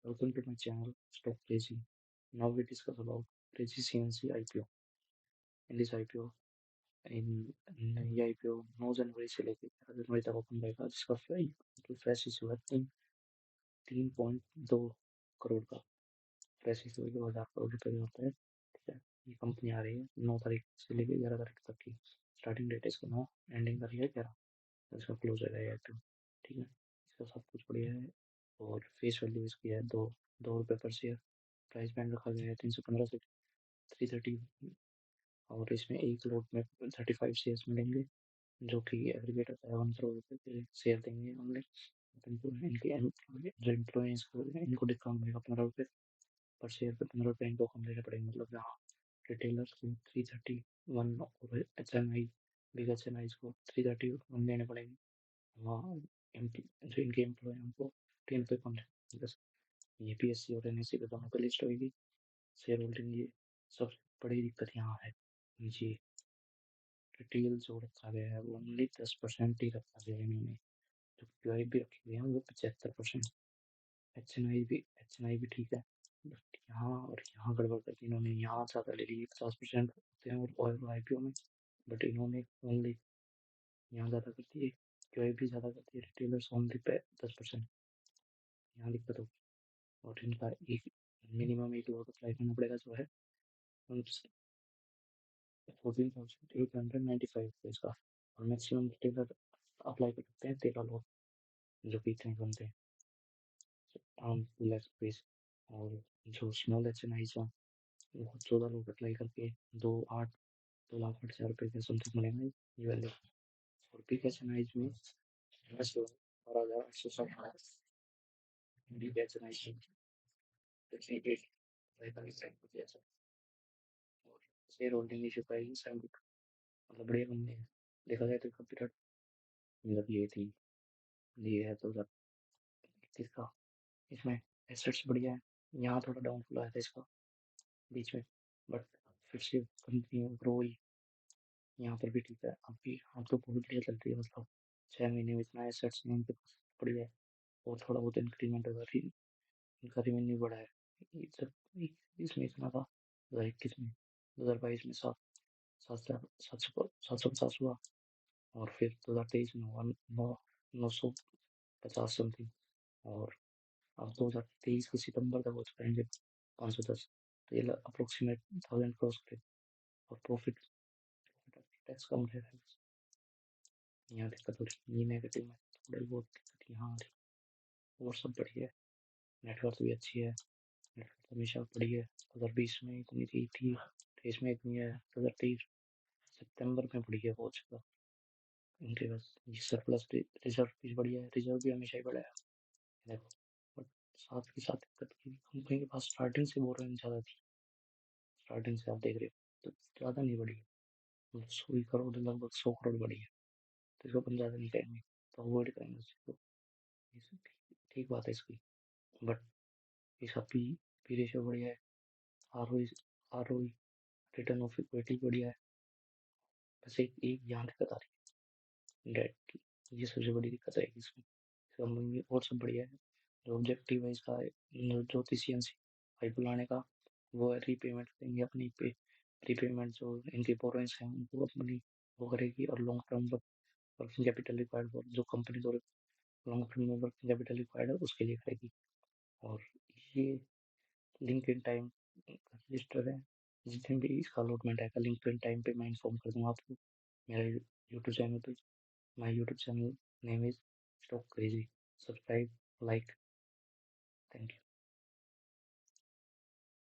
Welcome to my channel, Stock Crazy. Now we discuss about KARZY CNC IPO. In this IPO, in ये IPO 9 जनवरी से लेकर 11 जनवरी तक open रहेगा, जिसका fresh issue है 3.2 करोड़ का। फ्रेश इशू 1000 करोड़ रुपए का होता है। ठीक है, ये कंपनी आ रही है 9 तारीख से लेकर 11 तारीख तक की। स्टार्टिंग डेट इसका 9, एंडिंग तारीख है 11, इसका क्लोज है ये IPO। ठीक है, इसका सब कुछ बढ़िया है और फेस वैल्यू इसकी है 2 रुपये पर शेयर। प्राइस बैंड रखा गया है 315 से 330 और इसमें एक लोट में 35 शेयर्स मिलेंगे, जो कि एग्रीगेट होता है 1 करोड़ रुपये के शेयर देंगे हमने। इनके जो एम्प्लॉयज को इनको डिस्काउंट मिलेगा 15 रुपये पर शेयर पे, 15 रुपये इनको कम देने पड़ेंगे। मतलब यहाँ रिटेलर्स को 331 और HNI बिग HNI को 331 देने पड़ेंगे। वहाँ जो इनके एम्प्लॉय हैं उनको 10 रुपये कम देंगे। बस ये PSC और NSE पे दोनों पे लिस्ट होगी शेयर होल्डिंग। ये सबसे बड़ी दिक्कत यहाँ है, जी डिटेल जो रखा गया है वो ओनली 10% ही रखा गया है इन्होंने। जो QI भी रखे हुए हैं वो 75%। HNI भी ठीक है, बट यहाँ और यहाँ गड़बड़ करके इन्होंने यहाँ ज़्यादा ले ली। 50% होते हैं और IPO में, बट इन्होंने ओनली यहाँ ज़्यादा कर दिए। QI भी ज़्यादा कर दिए, रिटेलर्स ओनली 10%। यहाँ दिक्कत होगी और इनका एक मिनिमम एक लॉट अप्लाई करना पड़ेगा, जो है 14,895 है इसका। और मैक्सिमम रिटेलर अप्लाई कर सकते हैं 13 लॉट, जो कि इतने बनते हैं अराउंड 2 लाख रुपीज। और जो स्मॉल HNIs हैं वो 14 लोग अप्लाई करके 2,08,2,08,000 रुपये के समथिंग मिलेंगे ये वाले। और बिग HNIs में 12,860 बिग HNIs और शेयर होल्डिंग इशू पाएगी 70। मतलब बढ़िया कंपनी है देखा जाए तो। कंप्यूटर मतलब ये है 2021 का। इसमें एसेट्स बढ़िया है। यहाँ थोड़ा डाउनफॉल आया था इसका बीच में, बट फिर से कंपनी ग्रो हुई। यहाँ पर भी ठीक है, अब तो बहुत बढ़िया चल रही है। मतलब 6 महीने में इतना एसेट्स में इनके पास बढ़िया है। और थोड़ा बहुत इंक्रीमेंट होगा, इनका रेवेन्यू बढ़ा है। इसमें इतना था 2021 में, 2022 में 750 हुआ। और फिर 2023 में हुआ 950 समथिंग। और अब 2023 के सितंबर तक हो पाएंगे 510। तो ये अप्रोक्सीमेट 1000 क्रॉस करे। और प्रॉफिट टैक्स कम रहेगा। यहाँ दिक्कत हो रही है, ये नेगेटिव में थोड़ी बहुत दिक्कत यहाँ आ रही है। और सब बढ़िया है, नेटवर्क भी अच्छी है, नेटवर्क हमेशा बढ़ी है। 2020 में इतनी थी 23 में इतनी है, 2023 सितंबर में बढ़ी है बहुत ज़्यादा। इनके पास ये सरप्लस रिजर्व भी बढ़िया है, रिजर्व भी हमेशा ही बढ़ा है देखो। बट साथ के साथ दिक्कत की कंपनी के पास स्टार्टिंग से बोरिंग ज़्यादा थी। स्टार्टिंग से आप देख रहे हो तो ज़्यादा नहीं बढ़ी है, मतलब 100 करोड़ लगभग 100 करोड़ बढ़ी है। तो इसको अपन ज़्यादा नहीं करेंगे, तो अवॉइड करेंगे उस चीज़ को। ये सब ठीक बात है इसकी। बट इसका पी रेशियो बढ़िया है। R O return of equity बढ़िया है। बस एक यहाँ दिक्कत आ रही है, डेट की। ये सबसे बड़ी दिक्कत आएगी इसमें। कंपनी और सब बढ़िया है। जो ऑब्जेक्टिव है इसका ज्योति CNC IPO लाने का, वो है रीपेमेंट करेंगे अपनी पे। प्रीपेमेंट जो इनके बोरोइंग्स हैं उनको अपनी वो करेगी। और long term working capital required जो कंपनी जो लॉन्ग टर्म में वर्किंग कैपिटल रिक्वायर्ड है उसके लिए करेगी। और ये लिंक इन टाइम रजिस्टर है। जिस दिन भी इसका अलॉटमेंट आएगा लिंक इन टाइम पे मैं इन्फॉर्म कर दूंगा आपको मेरे यूट्यूब चैनल पे। My YouTube channel name is stock crazy. Subscribe, like